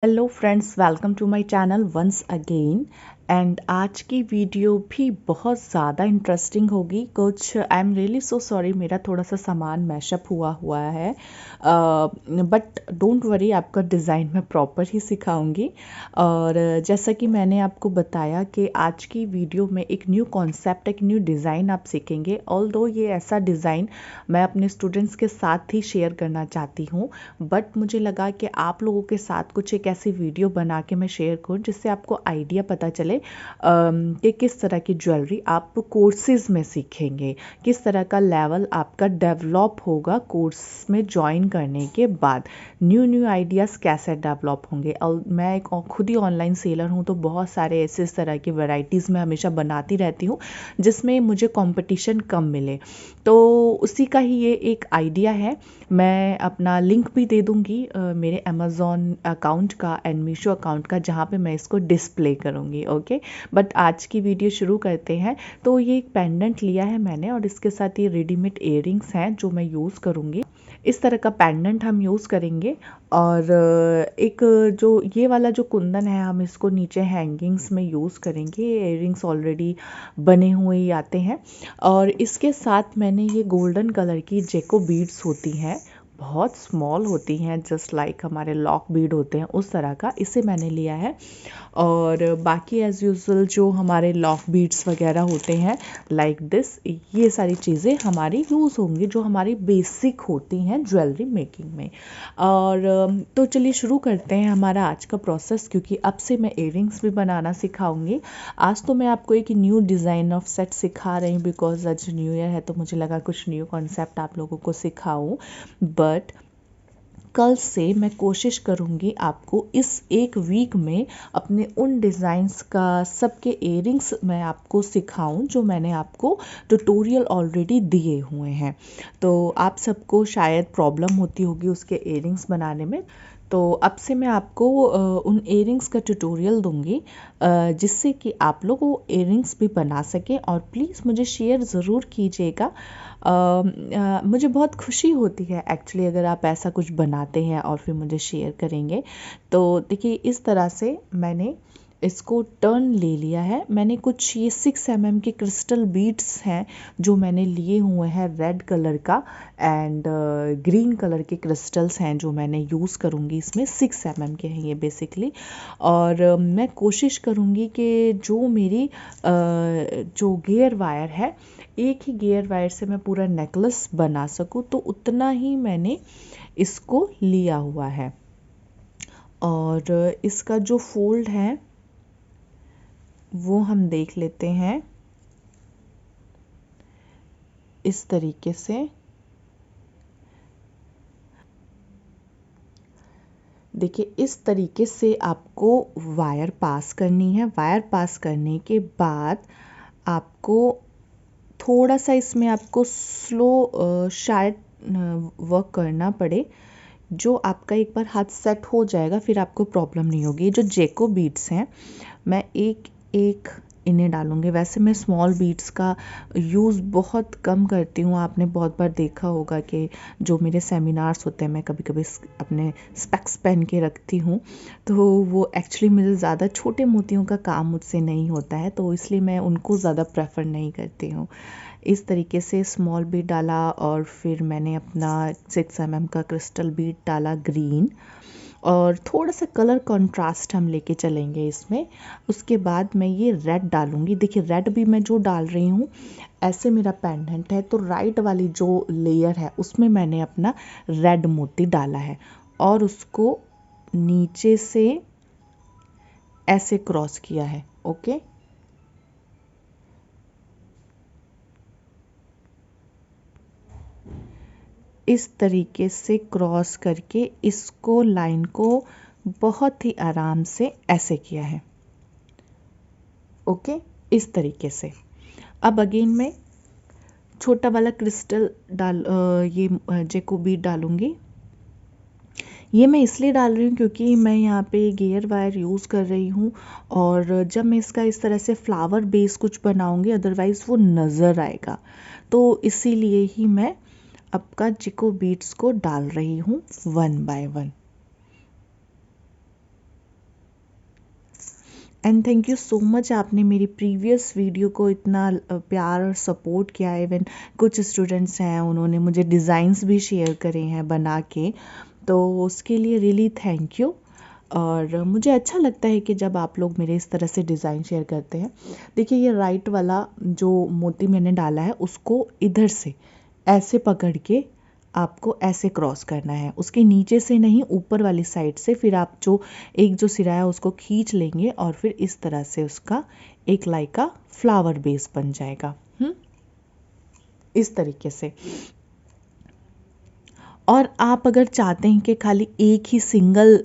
Hello friends, welcome to my channel once again. And आज की video भी बहुत ज़्यादा इंटरेस्टिंग होगी। कुछ I am really so sorry, मेरा थोड़ा सा सामान मैशअप हुआ है, बट डोंट वरी, आपका डिज़ाइन मैं प्रॉपर ही सिखाऊंगी। और जैसा कि मैंने आपको बताया कि आज की वीडियो में एक न्यू कॉन्सेप्ट, एक न्यू डिज़ाइन आप सीखेंगे। ऑल्दो ये ऐसा डिज़ाइन मैं अपने स्टूडेंट्स के साथ ही शेयर करना चाहती हूँ, बट मुझे लगा कि आप लोगों के साथ कुछ एक ऐसी वीडियो बना के मैं शेयर करूँ जिससे आपको आइडिया पता चले कि किस तरह की ज्वेलरी आप कोर्सेज में सीखेंगे, किस तरह का लेवल आपका डेवलप होगा कोर्स में ज्वाइन करने के बाद, न्यू न्यू आइडियाज़ कैसे डेवलप होंगे। और मैं एक खुद ही ऑनलाइन सेलर हूँ, तो बहुत सारे ऐसे इस तरह की वैरायटीज़ मैं हमेशा बनाती रहती हूँ जिसमें मुझे कंपटीशन कम मिले। तो उसी का ही ये एक आइडिया है। मैं अपना लिंक भी दे दूँगी मेरे अमेज़ॉन अकाउंट का एंड मीशो अकाउंट का, जहाँ पे मैं इसको डिस्प्ले करूँगी। ओके, बट आज की वीडियो शुरू करते हैं। तो ये एक पेंडेंट लिया है मैंने, और इसके साथ ये रेडीमेड इयररिंग्स हैं जो मैं यूज़ करूँगी। इस तरह का पेंडेंट हम यूज़ करेंगे। और एक जो ये वाला जो कुंदन है, हम इसको नीचे हैंगिंग्स में यूज़ करेंगे। इयररिंग्स ऑलरेडी बने हुए ही आते हैं। और इसके साथ मैंने ये गोल्डन कलर की जेको बीड्स होती हैं, बहुत स्मॉल होती हैं, जस्ट लाइक हमारे लॉक बीड होते हैं उस तरह का, इसे मैंने लिया है। और बाकी एज़ यूजुअल जो हमारे लॉक बीड्स वगैरह होते हैं लाइक दिस, ये सारी चीज़ें हमारी यूज़ होंगी जो हमारी बेसिक होती हैं ज्वेलरी मेकिंग में। और तो चलिए शुरू करते हैं हमारा आज का प्रोसेस, क्योंकि अब से मैं इयररिंग्स भी बनाना सिखाऊंगी। आज तो मैं आपको एक न्यू डिज़ाइन ऑफ सेट सिखा रही हूँ, बिकॉज आज न्यू ईयर है, तो मुझे लगा कुछ न्यू कॉन्सेप्ट आप लोगों को सिखाऊं। बट कल से मैं कोशिश करूँगी आपको इस एक वीक में अपने उन डिज़ाइंस का, सबके इयररिंग्स मैं आपको सिखाऊं जो मैंने आपको ट्यूटोरियल ऑलरेडी दिए हुए हैं। तो आप सबको शायद प्रॉब्लम होती होगी उसके इयररिंग्स बनाने में। तो अब से मैं आपको उन इयररिंग्स का ट्यूटोरियल दूंगी, जिससे कि आप लोग वो इयररिंग्स भी बना सकें। और प्लीज़ मुझे शेयर ज़रूर कीजिएगा। मुझे बहुत खुशी होती है एक्चुअली अगर आप ऐसा कुछ बनाते हैं और फिर मुझे शेयर करेंगे। तो देखिए, इस तरह से मैंने इसको टर्न ले लिया है। मैंने कुछ ये 6 mm के क्रिस्टल बीड्स हैं जो मैंने लिए हुए हैं, रेड कलर का एंड ग्रीन कलर के क्रिस्टल्स हैं जो मैंने यूज़ करूँगी इसमें। 6 mm के हैं ये बेसिकली। और मैं कोशिश करूँगी कि जो मेरी जो गियर वायर है, एक ही गियर वायर से मैं पूरा नेकलेस बना सकूँ, तो उतना ही मैंने इसको लिया हुआ है। और इसका जो फोल्ड है वो हम देख लेते हैं इस तरीके से। देखिए, इस तरीके से आपको वायर पास करनी है। वायर पास करने के बाद आपको थोड़ा सा इसमें आपको स्लो शायद वर्क करना पड़े। जो आपका एक बार हाथ सेट हो जाएगा फिर आपको प्रॉब्लम नहीं होगी। ये जो जेको बीड्स हैं, मैं एक एक इन्हें डालूंगी। वैसे मैं स्मॉल बीड्स का यूज़ बहुत कम करती हूँ। आपने बहुत बार देखा होगा कि जो मेरे सेमिनार्स होते हैं, मैं कभी कभी अपने स्पेक्स पहन के रखती हूँ, तो वो एक्चुअली मुझे ज़्यादा छोटे मोतियों का काम मुझसे नहीं होता है, तो इसलिए मैं उनको ज़्यादा प्रेफर नहीं करती हूँ। इस तरीके से स्मॉल बीड डाला और फिर मैंने अपना 6 mm का क्रिस्टल बीड डाला ग्रीन, और थोड़ा सा कलर कंट्रास्ट हम लेके चलेंगे इसमें। उसके बाद मैं ये रेड डालूंगी। देखिए, रेड भी मैं जो डाल रही हूँ, ऐसे मेरा पेंडेंट है तो राइट वाली जो लेयर है उसमें मैंने अपना रेड मोती डाला है और उसको नीचे से ऐसे क्रॉस किया है। ओके, इस तरीके से क्रॉस करके इसको, लाइन को बहुत ही आराम से ऐसे किया है। ओके, इस तरीके से। अब अगेन मैं छोटा वाला क्रिस्टल ये जेको बीड डालूंगी। ये मैं इसलिए डाल रही हूँ क्योंकि मैं यहाँ पे गियर वायर यूज़ कर रही हूँ, और जब मैं इसका इस तरह से फ्लावर बेस कुछ बनाऊंगी अदरवाइज़ वो नज़र आएगा, तो इसीलिए ही मैं आपका जेको बीड्स को डाल रही हूँ 1 by 1। And thank you so much, आपने मेरी प्रीवियस वीडियो को इतना प्यार और सपोर्ट किया। इवन कुछ स्टूडेंट्स हैं, उन्होंने मुझे डिज़ाइंस भी शेयर करे हैं बना के, तो उसके लिए रियली थैंक यू। और मुझे अच्छा लगता है कि जब आप लोग मेरे इस तरह से डिज़ाइन शेयर करते हैं। देखिए, ये राइट वाला जो मोती मैंने डाला है उसको इधर से ऐसे पकड़ के आपको ऐसे क्रॉस करना है, उसके नीचे से नहीं, ऊपर वाली साइड से। फिर आप जो सिरा है उसको खींच लेंगे और फिर इस तरह से उसका एक लाइक का फ्लावर बेस बन जाएगा। इस तरीके से। और आप अगर चाहते हैं कि खाली एक ही सिंगल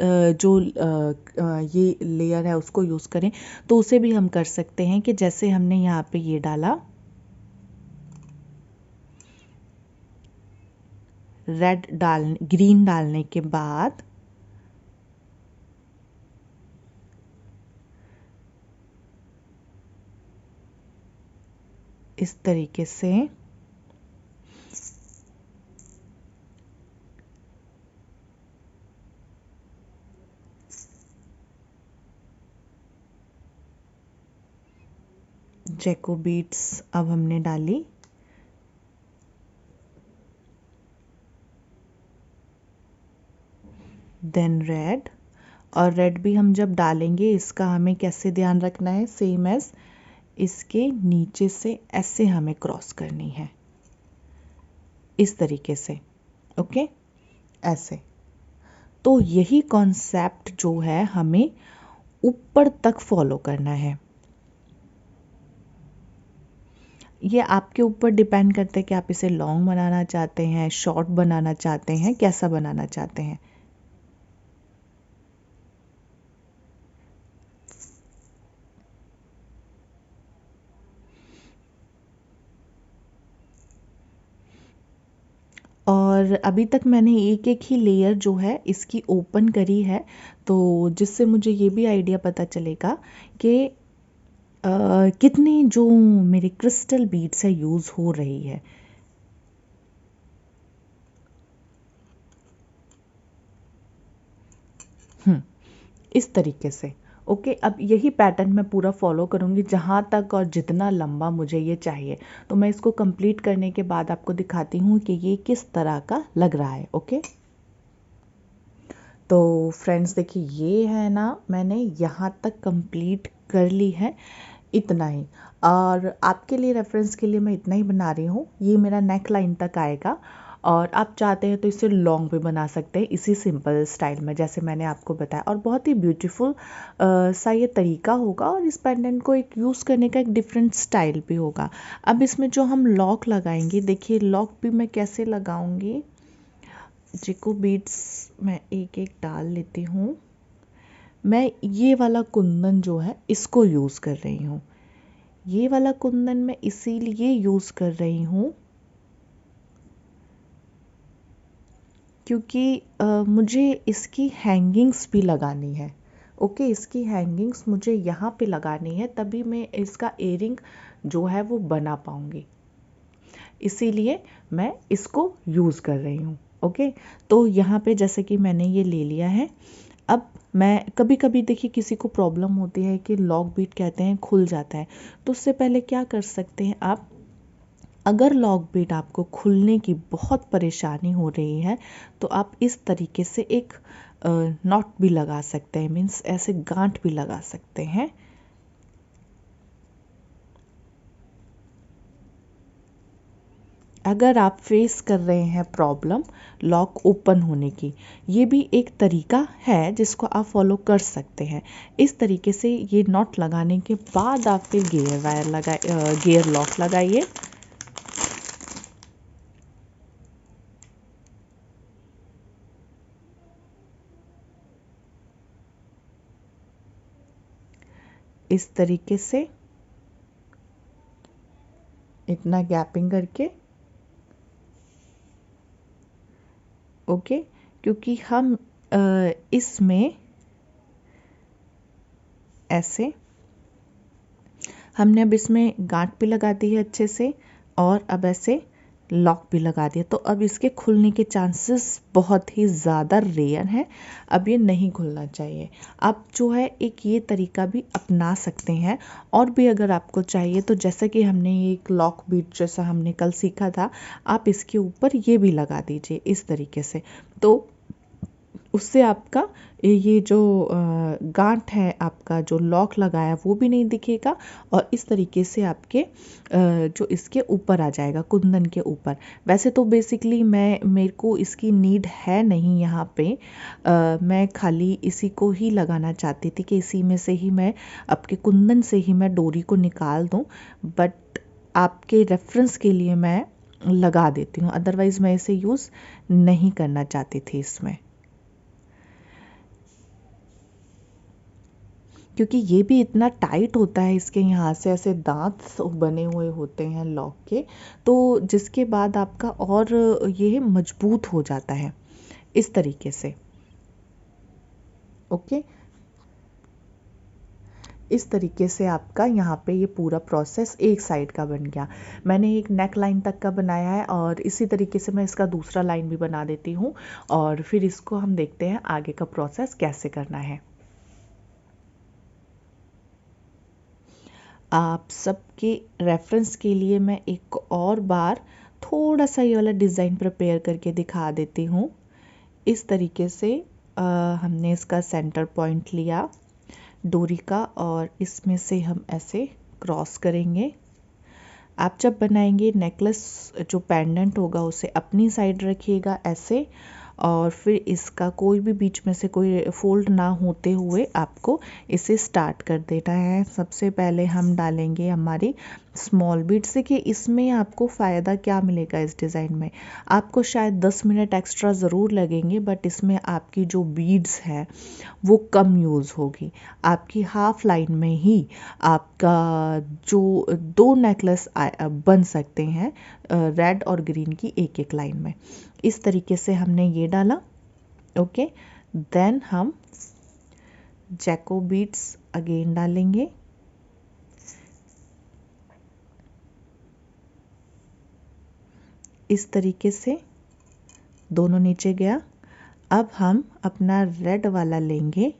ये लेयर है उसको यूज़ करें, तो उसे भी हम कर सकते हैं कि जैसे हमने यहाँ पे ये डाला, ग्रीन डालने के बाद इस तरीके से जैको बीट्स अब हमने डाली। देन रेड, और रेड भी हम जब डालेंगे इसका हमें कैसे ध्यान रखना है, सेम एज इसके नीचे से ऐसे हमें क्रॉस करनी है, इस तरीके से। ओके, ऐसे। तो यही कॉन्सेप्ट जो है हमें ऊपर तक फॉलो करना है। ये आपके ऊपर डिपेंड करता है कि आप इसे लॉन्ग बनाना चाहते हैं, शॉर्ट बनाना चाहते हैं, कैसा बनाना चाहते हैं। और अभी तक मैंने एक एक ही लेयर जो है इसकी ओपन करी है, तो जिससे मुझे ये भी आइडिया पता चलेगा कि कितने जो मेरे क्रिस्टल बीड्स है यूज़ हो रही है। इस तरीके से। ओके, अब यही पैटर्न मैं पूरा फॉलो करूँगी जहाँ तक और जितना लंबा मुझे ये चाहिए। तो मैं इसको कंप्लीट करने के बाद आपको दिखाती हूँ कि ये किस तरह का लग रहा है। ओके, तो फ्रेंड्स देखिए, ये है ना, मैंने यहाँ तक कंप्लीट कर ली है, इतना ही। और आपके लिए रेफरेंस के लिए मैं इतना ही बना रही हूँ। ये मेरा नेक लाइन तक आएगा, और आप चाहते हैं तो इसे लॉन्ग भी बना सकते हैं इसी सिंपल स्टाइल में जैसे मैंने आपको बताया। और बहुत ही ब्यूटीफुल सा ये तरीका होगा, और इस पेंडेंट को एक यूज़ करने का एक डिफरेंट स्टाइल भी होगा। अब इसमें जो हम लॉक लगाएंगे, देखिए लॉक भी मैं कैसे लगाऊंगी। जिको बीड्स मैं एक एक डाल लेती हूँ। मैं ये वाला कुंदन जो है इसको यूज़ कर रही हूँ। ये वाला कुंदन मैं इसीलिए यूज़ कर रही हूँ क्योंकि मुझे इसकी हैंगिंग्स भी लगानी है। ओके, इसकी हैंगिंग्स मुझे यहाँ पे लगानी है, तभी मैं इसका इयरिंग जो है वो बना पाऊँगी, इसीलिए मैं इसको यूज़ कर रही हूँ। ओके, तो यहाँ पे जैसे कि मैंने ये ले लिया है। अब मैं कभी कभी देखिए किसी को प्रॉब्लम होती है कि लॉक बीट कहते हैं खुल जाता है, तो उससे पहले क्या कर सकते हैं आप, अगर लॉक बीट आपको खुलने की बहुत परेशानी हो रही है तो आप इस तरीके से एक नॉट भी लगा सकते हैं, मीन्स ऐसे गांठ भी लगा सकते हैं। अगर आप फेस कर रहे हैं प्रॉब्लम लॉक ओपन होने की, ये भी एक तरीका है जिसको आप फॉलो कर सकते हैं। इस तरीके से ये नॉट लगाने के बाद आप फिर गियर लॉक लगाइए। इस तरीके से इतना गैपिंग करके। ओके, क्योंकि हम इसमें ऐसे हमने अब इसमें गांठ भी लगा दी है अच्छे से, और अब ऐसे लॉक भी लगा दिया। तो अब इसके खुलने के चांसेस बहुत ही ज़्यादा रेयर हैं। अब ये नहीं खुलना चाहिए। आप जो है एक ये तरीका भी अपना सकते हैं। और भी अगर आपको चाहिए तो जैसा कि हमने एक लॉक बीट जैसा हमने कल सीखा था, आप इसके ऊपर ये भी लगा दीजिए इस तरीके से। तो उससे आपका ये जो गांठ है, आपका जो लॉक लगाया वो भी नहीं दिखेगा, और इस तरीके से आपके जो इसके ऊपर आ जाएगा, कुंदन के ऊपर। वैसे तो बेसिकली मेरे को इसकी नीड है नहीं यहाँ पे। मैं खाली इसी को ही लगाना चाहती थी कि इसी में से ही मैं आपके कुंदन से ही मैं डोरी को निकाल दूँ, बट आपके रेफरेंस के लिए मैं लगा देती हूँ, अदरवाइज़ मैं इसे यूज़ नहीं करना चाहती थी इसमें। क्योंकि ये भी इतना टाइट होता है, इसके यहाँ से ऐसे दांत बने हुए होते हैं लॉक के, तो जिसके बाद आपका और ये मजबूत हो जाता है इस तरीके से। ओके, इस तरीके से आपका यहाँ पे ये पूरा प्रोसेस एक साइड का बन गया। मैंने एक नेक लाइन तक का बनाया है, और इसी तरीके से मैं इसका दूसरा लाइन भी बना देती हूँ, और फिर इसको हम देखते हैं आगे का प्रोसेस कैसे करना है। आप सबके रेफरेंस के लिए मैं एक और बार थोड़ा सा ये वाला डिज़ाइन प्रिपेयर करके दिखा देती हूँ। इस तरीके से हमने इसका सेंटर पॉइंट लिया डोरी का, और इसमें से हम ऐसे क्रॉस करेंगे। आप जब बनाएंगे नेकलेस, जो पेंडेंट होगा उसे अपनी साइड रखिएगा ऐसे, और फिर इसका कोई भी बीच में से कोई फोल्ड ना होते हुए आपको इसे स्टार्ट कर देना है। सबसे पहले हम डालेंगे हमारी स्मॉल बीड्स। देखिए इसमें आपको फ़ायदा क्या मिलेगा, इस डिज़ाइन में आपको शायद 10 मिनट एक्स्ट्रा ज़रूर लगेंगे, बट इसमें आपकी जो बीड्स है वो कम यूज़ होगी। आपकी हाफ लाइन में ही आपका जो 2 नेकलेस बन सकते हैं, रेड और ग्रीन की एक एक लाइन में। इस तरीके से हमने ये डाला। ओके, देन हम जैको बीड्स अगेन डालेंगे। इस तरीके से दोनों नीचे गया। अब हम अपना रेड वाला लेंगे,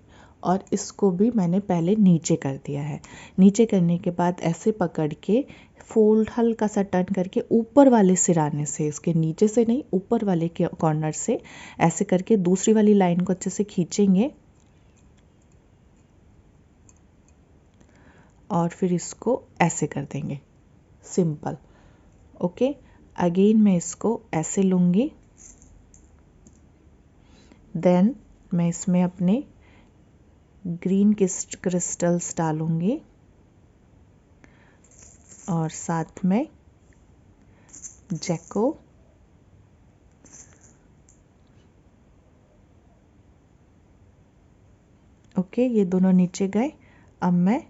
और इसको भी मैंने पहले नीचे कर दिया है। नीचे करने के बाद ऐसे पकड़ के फोल्ड हल्का सा टर्न करके ऊपर वाले सिराने से, इसके नीचे से नहीं, ऊपर वाले के कॉर्नर से ऐसे करके दूसरी वाली लाइन को अच्छे से खींचेंगे, और फिर इसको ऐसे कर देंगे, सिंपल। ओके, अगेन मैं इसको ऐसे लूँगी। देन मैं इसमें अपने ग्रीन क्रिस्टल्स डालूंगी, और साथ में जैको। ओके, ये दोनों नीचे गए। अब मैं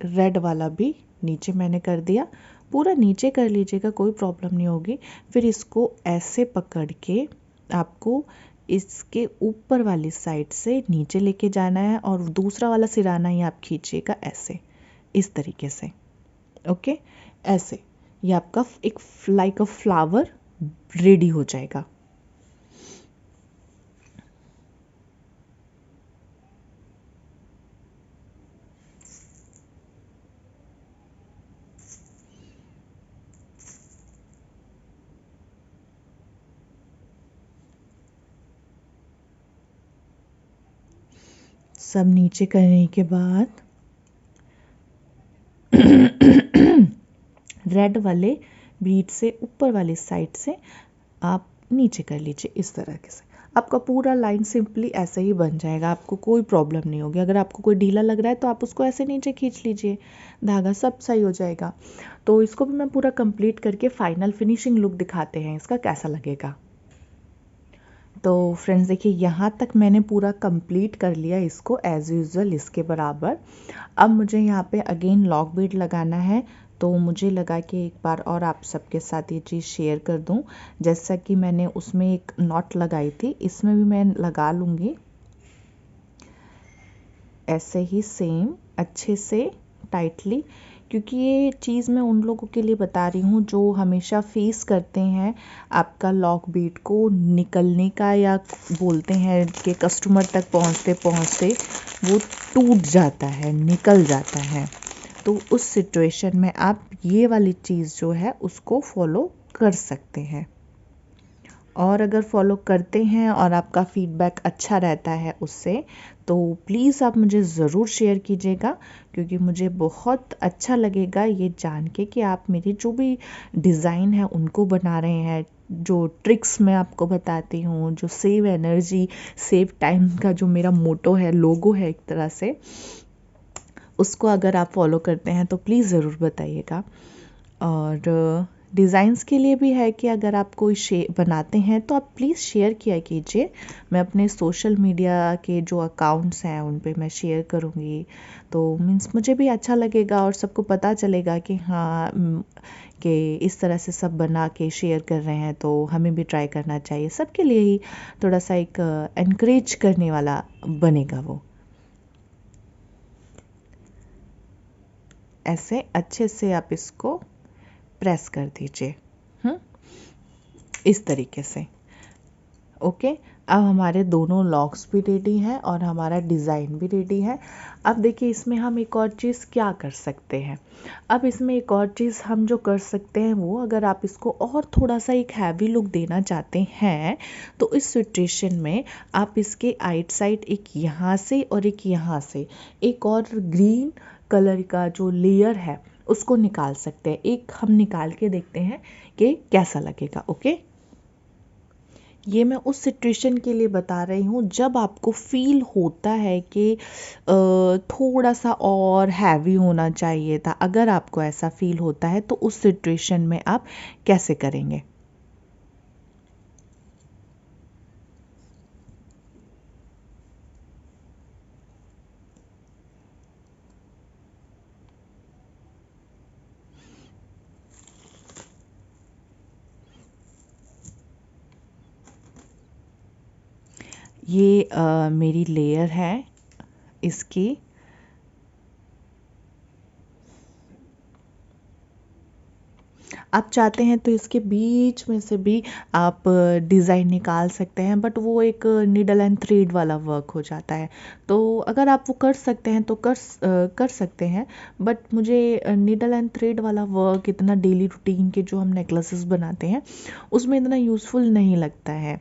रेड वाला भी नीचे मैंने कर दिया। पूरा नीचे कर लीजिएगा, कोई प्रॉब्लम नहीं होगी। फिर इसको ऐसे पकड़ के आपको इसके ऊपर वाली साइड से नीचे लेके जाना है, और दूसरा वाला सिराना ही आप खींचिएगा ऐसे, इस तरीके से। ओके, ऐसे ये आपका एक लाइक अ फ्लावर रेडी हो जाएगा। सब नीचे करने के बाद रेड वाले बीट से ऊपर वाली साइड से आप नीचे कर लीजिए इस तरह से। आपका पूरा लाइन सिंपली ऐसे ही बन जाएगा, आपको कोई प्रॉब्लम नहीं होगी। अगर आपको कोई ढीला लग रहा है तो आप उसको ऐसे नीचे खींच लीजिए, धागा सब सही हो जाएगा। तो इसको भी मैं पूरा कंप्लीट करके फाइनल फिनिशिंग लुक दिखाते हैं इसका कैसा लगेगा। तो फ्रेंड्स देखिए, यहाँ तक मैंने पूरा कंप्लीट कर लिया इसको एज़ यूजुअल इसके बराबर। अब मुझे यहाँ पे अगेन लॉक बीड लगाना है, तो मुझे लगा कि एक बार और आप सबके साथ ये चीज़ शेयर कर दूं। जैसा कि मैंने उसमें एक नॉट लगाई थी, इसमें भी मैं लगा लूँगी ऐसे ही सेम अच्छे से टाइटली, क्योंकि ये चीज़ मैं उन लोगों के लिए बता रही हूँ जो हमेशा फेस करते हैं आपका लॉक बीट को निकलने का, या बोलते हैं कि कस्टमर तक पहुँचते पहुँचते वो टूट जाता है, निकल जाता है। तो उस सिचुएशन में आप ये वाली चीज़ जो है उसको फॉलो कर सकते हैं। और अगर फॉलो करते हैं और आपका फीडबैक अच्छा रहता है उससे, तो प्लीज़ आप मुझे ज़रूर शेयर कीजिएगा, क्योंकि मुझे बहुत अच्छा लगेगा ये जान के कि आप मेरी जो भी डिज़ाइन है उनको बना रहे हैं। जो ट्रिक्स मैं आपको बताती हूँ, जो सेव एनर्जी सेव टाइम का जो मेरा मोटो है, लोगो है एक तरह से, उसको अगर आप फॉलो करते हैं तो प्लीज़ ज़रूर बताइएगा। और डिज़ाइंस के लिए भी है कि अगर आप कोई बनाते हैं तो आप प्लीज़ शेयर किया कीजिए। मैं अपने सोशल मीडिया के जो अकाउंट्स हैं उन पे मैं शेयर करूँगी, तो मीन्स मुझे भी अच्छा लगेगा और सबको पता चलेगा कि हाँ कि इस तरह से सब बना के शेयर कर रहे हैं, तो हमें भी ट्राई करना चाहिए। सबके लिए ही थोड़ा सा एक एनकरेज करने वाला बनेगा वो। ऐसे अच्छे से आप इसको प्रेस कर दीजिए, इस तरीके से। ओके, अब हमारे दोनों लॉक्स भी रेडी हैं और हमारा डिज़ाइन भी रेडी है। अब देखिए इसमें हम एक और चीज़ क्या कर सकते हैं। अब इसमें एक और चीज़ हम जो कर सकते हैं वो, अगर आप इसको और थोड़ा सा एक हैवी लुक देना चाहते हैं, तो इस सिचुएशन में आप इसके आइट साइड एक यहाँ से और एक यहाँ से एक और ग्रीन कलर का जो लेयर है उसको निकाल सकते हैं। एक हम निकाल के देखते हैं कि कैसा लगेगा। ओके, ये मैं उस सिचुएशन के लिए बता रही हूँ जब आपको फील होता है कि थोड़ा सा और हैवी होना चाहिए था। अगर आपको ऐसा फील होता है तो उस सिचुएशन में आप कैसे करेंगे। ये मेरी लेयर है इसकी। आप चाहते हैं तो इसके बीच में से भी आप डिज़ाइन निकाल सकते हैं, बट वो एक नीडल एंड थ्रेड वाला वर्क हो जाता है। तो अगर आप वो कर सकते हैं तो कर सकते हैं, बट मुझे नीडल एंड थ्रेड वाला वर्क इतना डेली रूटीन के जो हम नेकलेसेस बनाते हैं उसमें इतना यूज़फुल नहीं लगता है।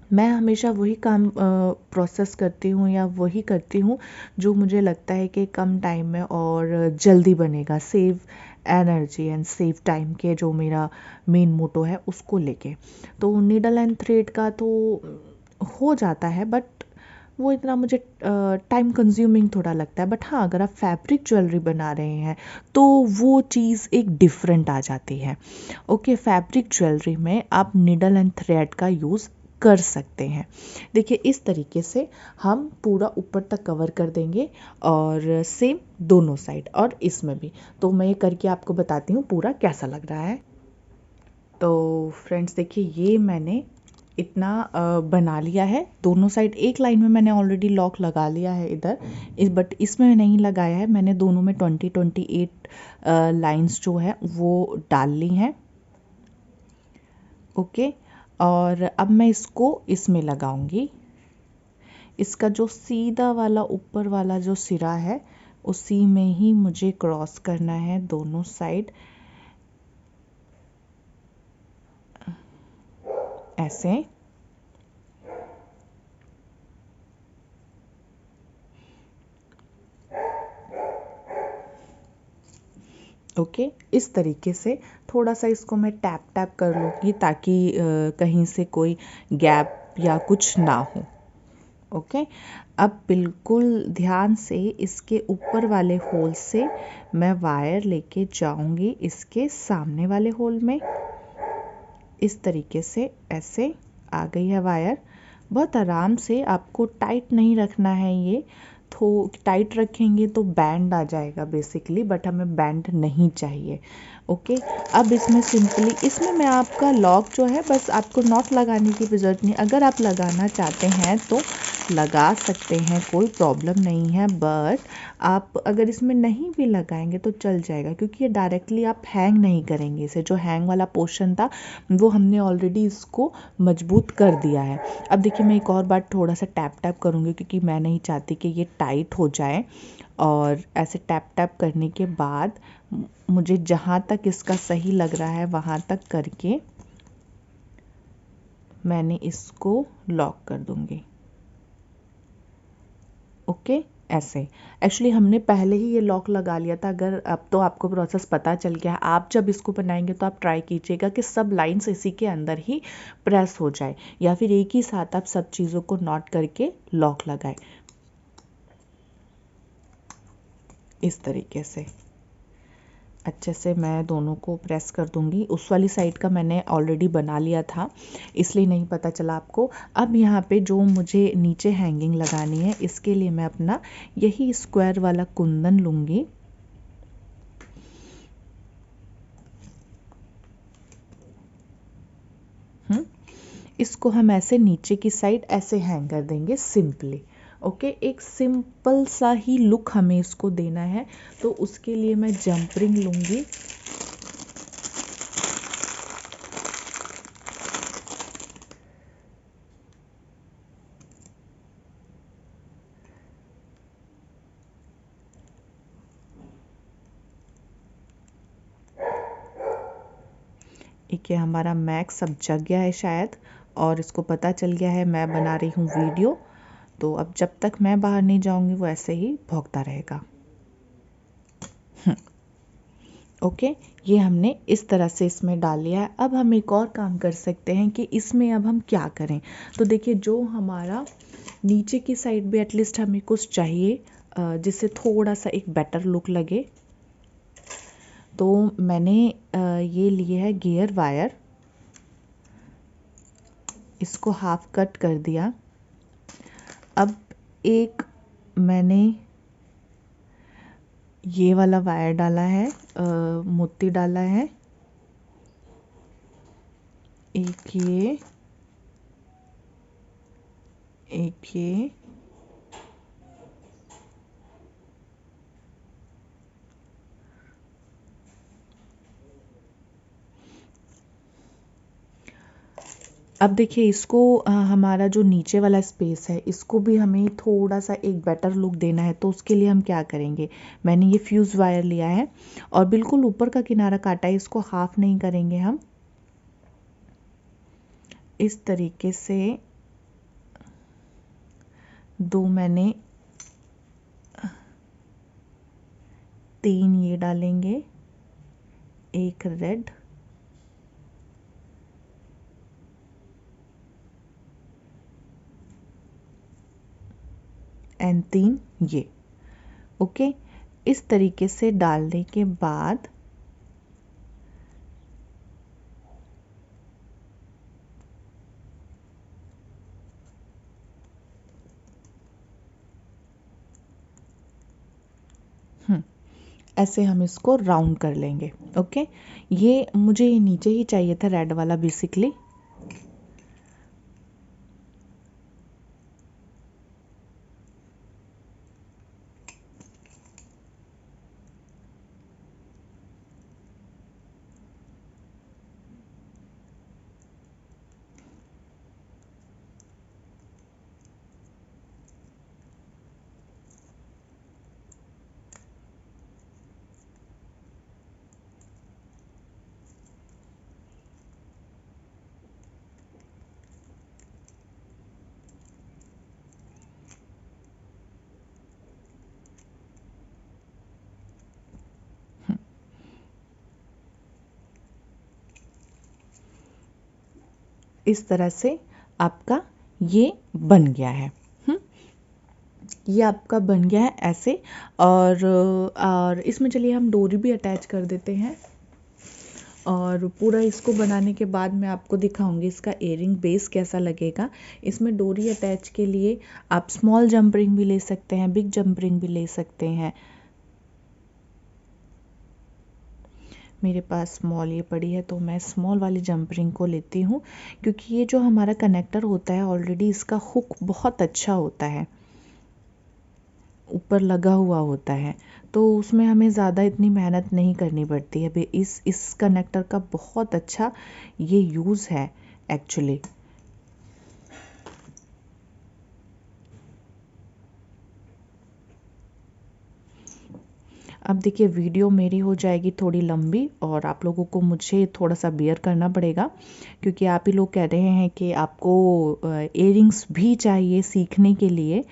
मैं हमेशा वही काम प्रोसेस करती हूँ या वही करती हूँ जो मुझे लगता है कि कम टाइम में और जल्दी बनेगा, save energy and save time के जो मेरा मेन मोटो है उसको लेके। तो नीडल एंड थ्रेड का तो हो जाता है, बट वो इतना मुझे टाइम कंज्यूमिंग थोड़ा लगता है। बट हाँ, अगर आप फैब्रिक ज्वेलरी बना रहे हैं तो वो चीज़ एक डिफरेंट आ जाती है। ओके, फैब्रिक ज्वेलरी में आप नीडल एंड थ्रेड का यूज़ कर सकते हैं। देखिए इस तरीके से हम पूरा ऊपर तक कवर कर देंगे, और सेम दोनों साइड और इसमें भी। तो मैं ये करके आपको बताती हूँ पूरा कैसा लग रहा है। तो फ्रेंड्स देखिए, ये मैंने इतना बना लिया है। दोनों साइड एक लाइन में मैंने ऑलरेडी लॉक लगा लिया है इधर, बट इसमें नहीं लगाया है मैंने। दोनों में 28 लाइंस जो है वो डाल ली हैं। ओके, और अब मैं इसको इसमें लगाऊंगी। इसका जो सीधा वाला ऊपर वाला जो सिरा है उसी में ही मुझे क्रॉस करना है दोनों साइड, ऐसे। ओके, इस तरीके से थोड़ा सा इसको मैं टैप टैप कर लूँगी ताकि कहीं से कोई गैप या कुछ ना हो। ओके, अब बिल्कुल ध्यान से इसके ऊपर वाले होल से मैं वायर लेके जाऊंगी इसके सामने वाले होल में। इस तरीके से ऐसे आ गई है वायर। बहुत आराम से, आपको टाइट नहीं रखना है ये। टाइट रखेंगे तो बैंड आ जाएगा बेसिकली, बट हमें बैंड नहीं चाहिए। ओके। अब इसमें सिंपली इसमें मैं आपका लॉक जो है बस आपको नॉट लगाने की भी ज़रूरत नहीं, अगर आप लगाना चाहते हैं तो लगा सकते हैं, कोई प्रॉब्लम नहीं है। बट आप अगर इसमें नहीं भी लगाएंगे तो चल जाएगा, क्योंकि ये डायरेक्टली आप हैंग नहीं करेंगे इसे। जो हैंग वाला पोर्शन था वो हमने ऑलरेडी इसको मजबूत कर दिया है। अब देखिए मैं एक और बार थोड़ा सा टैप टैप करूँगी, क्योंकि मैं नहीं चाहती कि ये टाइट हो जाए। और ऐसे टैप टैप करने के बाद मुझे जहाँ तक इसका सही लग रहा है वहाँ तक करके मैंने इसको लॉक कर दूंगी। ओके, ऐसे एक्चुअली हमने पहले ही ये लॉक लगा लिया था। अगर अब तो आपको प्रोसेस पता चल गया, आप जब इसको बनाएंगे तो आप ट्राई कीजिएगा कि सब लाइंस इसी के अंदर ही प्रेस हो जाए, या फिर एक ही साथ आप सब चीज़ों को नॉट करके लॉक लगाएं इस तरीके से। अच्छे से मैं दोनों को प्रेस कर दूंगी। उस वाली साइड का मैंने ऑलरेडी बना लिया था, इसलिए नहीं पता चला आपको। अब यहाँ पे जो मुझे नीचे हैंगिंग लगानी है, इसके लिए मैं अपना यही स्क्वायर वाला कुंदन लूँगी। इसको हम ऐसे नीचे की साइड ऐसे हैंग कर देंगे सिंपली। ओके, एक सिंपल सा ही लुक हमें इसको देना है, तो उसके लिए मैं जंप रिंग लूँगी। एक ये हमारा मैक्स अब जग गया है शायद, और इसको पता चल गया है मैं बना रही हूँ वीडियो। तो अब जब तक मैं बाहर नहीं जाऊंगी वो ऐसे ही भौंकता रहेगा। ओके, ये हमने इस तरह से इसमें डाल लिया है। अब हम एक और काम कर सकते हैं कि इसमें अब हम क्या करें। तो देखिए, जो हमारा नीचे की साइड भी एटलीस्ट हमें कुछ चाहिए जिससे थोड़ा सा एक बेटर लुक लगे। तो मैंने ये लिए है गियर वायर, इसको हाफ कट कर दिया। अब एक मैंने ये वाला वायर डाला है, मोती डाला है, एक ये, एक ये, अब देखिए इसको हमारा जो नीचे वाला स्पेस है इसको भी हमें थोड़ा सा एक बेटर लुक देना है। तो उसके लिए हम क्या करेंगे, मैंने ये फ्यूज़ वायर लिया है और बिल्कुल ऊपर का किनारा काटा है, इसको हाफ नहीं करेंगे हम। इस तरीके से दो मैंने 3 ये डालेंगे, एक रेड, एंड 3 ये। ओके, इस तरीके से डालने के बाद ऐसे हम इसको राउंड कर लेंगे। ओके, ये मुझे ये नीचे ही चाहिए था रेड वाला बेसिकली। इस तरह से आपका ये बन गया है। ये आपका बन गया है ऐसे। और इसमें चलिए हम डोरी भी अटैच कर देते हैं। और पूरा इसको बनाने के बाद मैं आपको दिखाऊंगी इसका एयरिंग बेस कैसा लगेगा। इसमें डोरी अटैच के लिए आप स्मॉल जंप रिंग भी ले सकते हैं, बिग जंप रिंग भी ले सकते हैं। मेरे पास स्मॉल ये पड़ी है तो मैं स्मॉल वाली जंप रिंग को लेती हूँ, क्योंकि ये जो हमारा कनेक्टर होता है ऑलरेडी इसका हुक बहुत अच्छा होता है, ऊपर लगा हुआ होता है, तो उसमें हमें ज़्यादा इतनी मेहनत नहीं करनी पड़ती है। इस कनेक्टर का बहुत अच्छा ये यूज़ है एक्चुअली। अब देखिए वीडियो मेरी हो जाएगी थोड़ी लंबी और आप लोगों को मुझे थोड़ा सा बेयर करना पड़ेगा, क्योंकि आप ही लोग कह रहे हैं कि आपको इयररिंग्स भी चाहिए सीखने के लिए,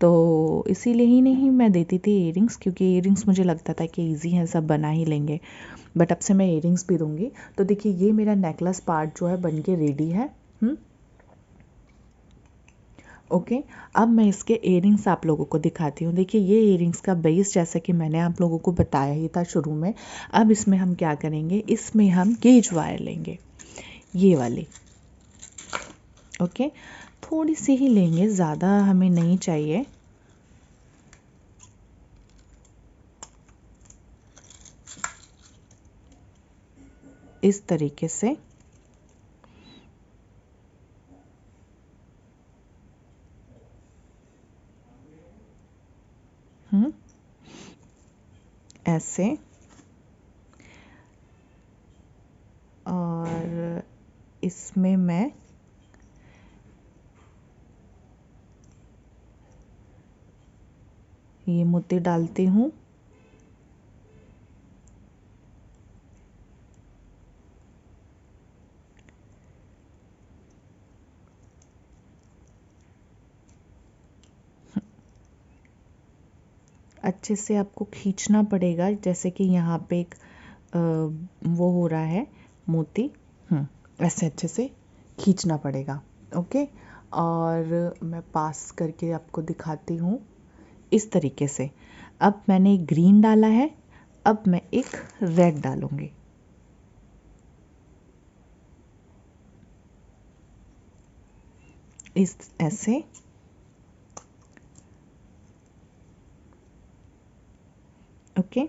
तो इसीलिए ही नहीं मैं देती थी इयररिंग्स, क्योंकि इयररिंग्स मुझे लगता था कि इजी है, सब बना ही लेंगे। बट अब से मैं इयररिंग्स भी दूंगी। तो देखिए ये मेरा नेकलेस पार्ट जो है बन के रेडी है। ओके। अब मैं इसके इयररिंग्स आप लोगों को दिखाती हूँ। देखिए ये इयररिंग्स का बेस जैसा कि मैंने आप लोगों को बताया ही था शुरू में। अब इसमें हम क्या करेंगे, इसमें हम गेज वायर लेंगे, ये वाली। ओके, थोड़ी सी ही लेंगे, ज़्यादा हमें नहीं चाहिए। इस तरीके से ऐसे, और इसमें मैं ये मोती डालती हूँ। अच्छे से आपको खींचना पड़ेगा, जैसे कि यहाँ पे एक वो हो रहा है मोती, ऐसे अच्छे से खींचना पड़ेगा। ओके, और मैं पास करके आपको दिखाती हूँ इस तरीके से। अब मैंने एक ग्रीन डाला है, अब मैं एक रेड डालूंगी। इस ऐसे, ओके।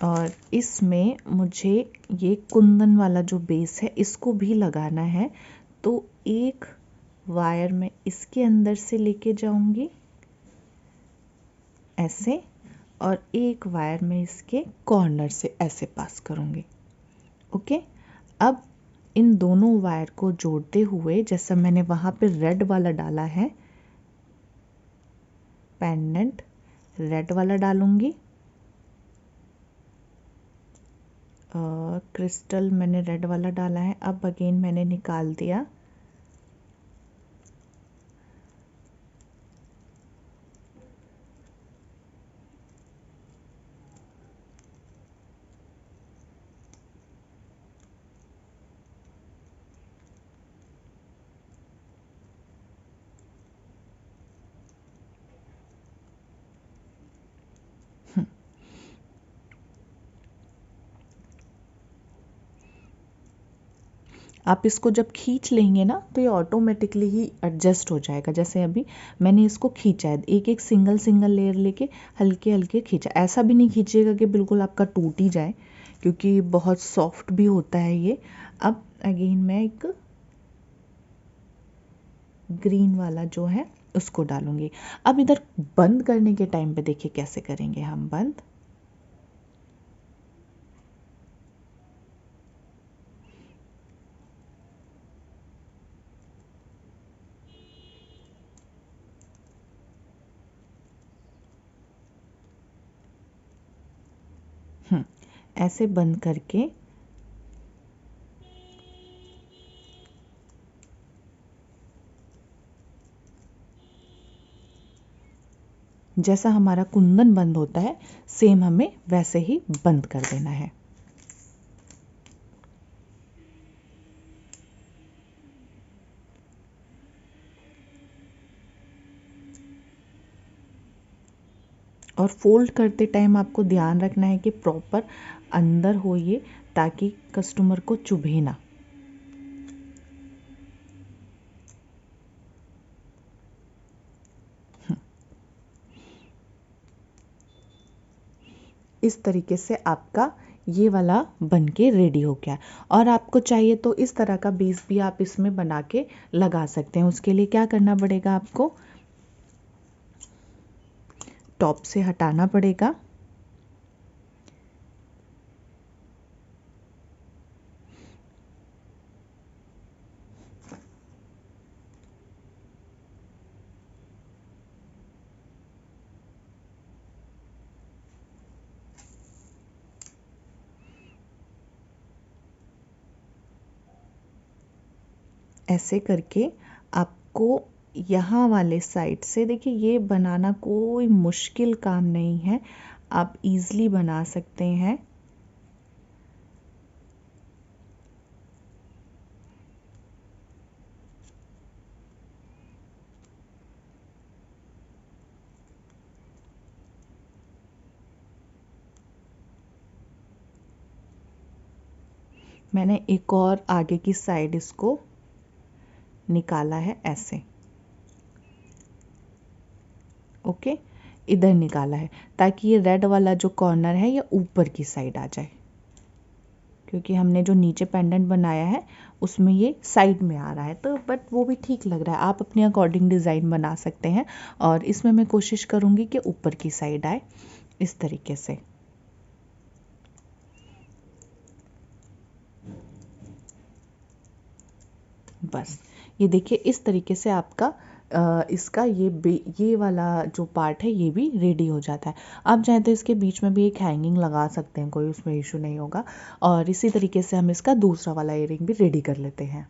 और इसमें मुझे ये कुंदन वाला जो बेस है इसको भी लगाना है, तो एक वायर मैं इसके अंदर से लेके जाऊंगी ऐसे, और एक वायर मैं इसके कॉर्नर से ऐसे पास करूंगी। ओके, अब इन दोनों वायर को जोड़ते हुए, जैसा मैंने वहां पे रेड वाला डाला है, पेंडेंट रेड वाला डालूंगी, क्रिस्टल मैंने रेड वाला डाला है। अब अगेन मैंने निकाल दिया, आप इसको जब खींच लेंगे ना तो ये ऑटोमेटिकली ही एडजस्ट हो जाएगा। जैसे अभी मैंने इसको खींचा है, एक एक सिंगल सिंगल लेयर लेके हल्के हल्के खींचा। ऐसा भी नहीं खींचिएगा कि बिल्कुल आपका टूट ही जाए, क्योंकि बहुत सॉफ्ट भी होता है ये। अब अगेन मैं एक ग्रीन वाला जो है उसको डालूंगी। अब इधर बंद करने के टाइम पे देखिए कैसे करेंगे हम बंद। ऐसे बंद करके जैसा हमारा कुंदन बंद होता है सेम हमें वैसे ही बंद कर देना है। और फोल्ड करते टाइम आपको ध्यान रखना है कि प्रॉपर अंदर हो ये, ताकि कस्टमर को चुभे ना। इस तरीके से आपका ये वाला बन के रेडी हो गया। और आपको चाहिए तो इस तरह का बेस भी आप इसमें बना के लगा सकते हैं। उसके लिए क्या करना पड़ेगा, आपको टॉप से हटाना पड़ेगा। ऐसे करके आपको यहाँ वाले साइड से, देखिए ये बनाना कोई मुश्किल काम नहीं है, आप इजीली बना सकते हैं। मैंने एक और आगे की साइड इसको निकाला है ऐसे, ओके, इधर निकाला है ताकि ये रेड वाला जो कॉर्नर है ये ऊपर की साइड आ जाए, क्योंकि हमने जो नीचे पेंडेंट बनाया है उसमें ये साइड में आ रहा है, तो बट वो भी ठीक लग रहा है। आप अपने अकॉर्डिंग डिज़ाइन बना सकते हैं। और इसमें मैं कोशिश करूँगी कि ऊपर की साइड आए इस तरीके से। बस ये देखिए इस तरीके से आपका इसका ये वाला जो पार्ट है ये भी रेडी हो जाता है। आप चाहें तो इसके बीच में भी एक हैंगिंग लगा सकते हैं, कोई उसमें इशू नहीं होगा। और इसी तरीके से हम इसका दूसरा वाला इयररिंग भी रेडी कर लेते हैं।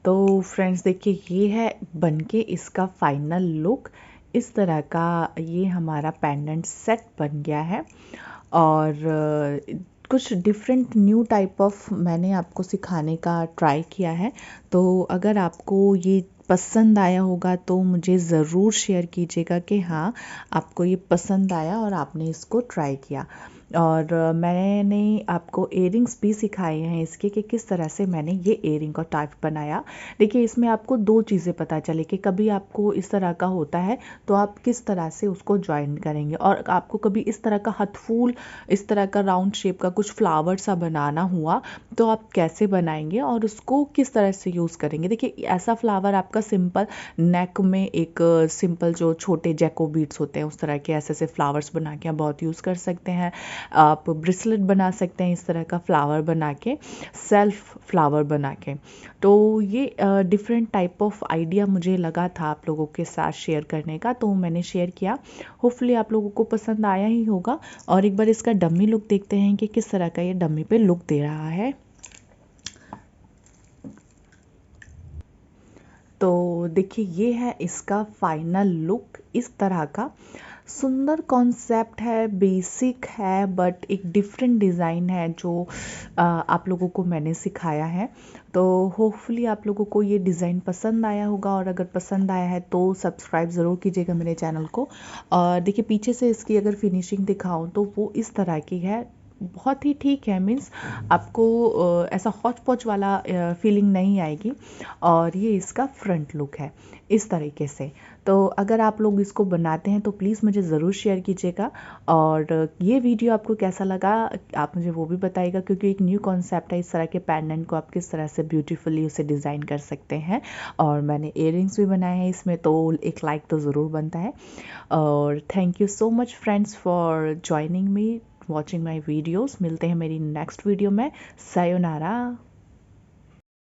तो फ्रेंड्स देखिए ये है बनके इसका फाइनल लुक। इस तरह का ये हमारा पेंडेंट सेट बन गया है। और कुछ डिफरेंट न्यू टाइप ऑफ मैंने आपको सिखाने का ट्राई किया है। तो अगर आपको ये पसंद आया होगा तो मुझे ज़रूर शेयर कीजिएगा कि हाँ आपको ये पसंद आया और आपने इसको ट्राई किया। और मैंने आपको इयरिंग्स भी सिखाए हैं इसके कि किस तरह से मैंने ये इयरिंग का टाइप बनाया। देखिए इसमें आपको दो चीज़ें पता चले कि कभी आपको इस तरह का होता है तो आप किस तरह से उसको ज्वाइन करेंगे, और आपको कभी इस तरह का हथफूल, इस तरह का राउंड शेप का कुछ फ्लावर सा बनाना हुआ तो आप कैसे बनाएंगे और उसको किस तरह से यूज़ करेंगे। देखिए ऐसा फ्लावर आपका सिंपल नेक में एक सिंपल जो छोटे जैको बीड्स होते हैं उस तरह के ऐसे ऐसे फ्लावर्स बना के आप बहुत यूज़ कर सकते हैं। आप ब्रेसलेट बना सकते हैं इस तरह का फ्लावर बना के, सेल्फ फ्लावर बना के। तो ये डिफरेंट टाइप ऑफ आइडिया मुझे लगा था आप लोगों के साथ शेयर करने का, तो मैंने शेयर किया। होपफुली आप लोगों को पसंद आया ही होगा। और एक बार इसका डमी लुक देखते हैं कि किस तरह का ये डमी पे लुक दे रहा है। तो देखिए ये है इसका फाइनल लुक। इस तरह का सुंदर कॉन्सेप्ट है, बेसिक है, बट एक डिफरेंट डिज़ाइन है जो आप लोगों को मैंने सिखाया है। तो होपफुली आप लोगों को ये डिज़ाइन पसंद आया होगा, और अगर पसंद आया है तो सब्सक्राइब ज़रूर कीजिएगा मेरे चैनल को। और देखिए पीछे से इसकी अगर फिनिशिंग दिखाऊं तो वो इस तरह की है, बहुत ही ठीक है। मीन्स आपको ऐसा हौच पौच वाला फीलिंग नहीं आएगी। और ये इसका फ्रंट लुक है इस तरीके से। तो अगर आप लोग इसको बनाते हैं तो प्लीज़ मुझे ज़रूर शेयर कीजिएगा। और ये वीडियो आपको कैसा लगा आप मुझे वो भी बताइएगा, क्योंकि एक न्यू कॉन्सेप्ट है। इस तरह के पेंडेंट को आप किस तरह से ब्यूटीफुली उसे डिज़ाइन कर सकते हैं। और मैंने इयररिंग्स भी बनाए हैं इसमें, तो एक लाइक तो ज़रूर बनता है। और thank you so much friends for joining me, watching my videos. मिलते हैं मेरी नेक्स्ट वीडियो में। सायोनारा।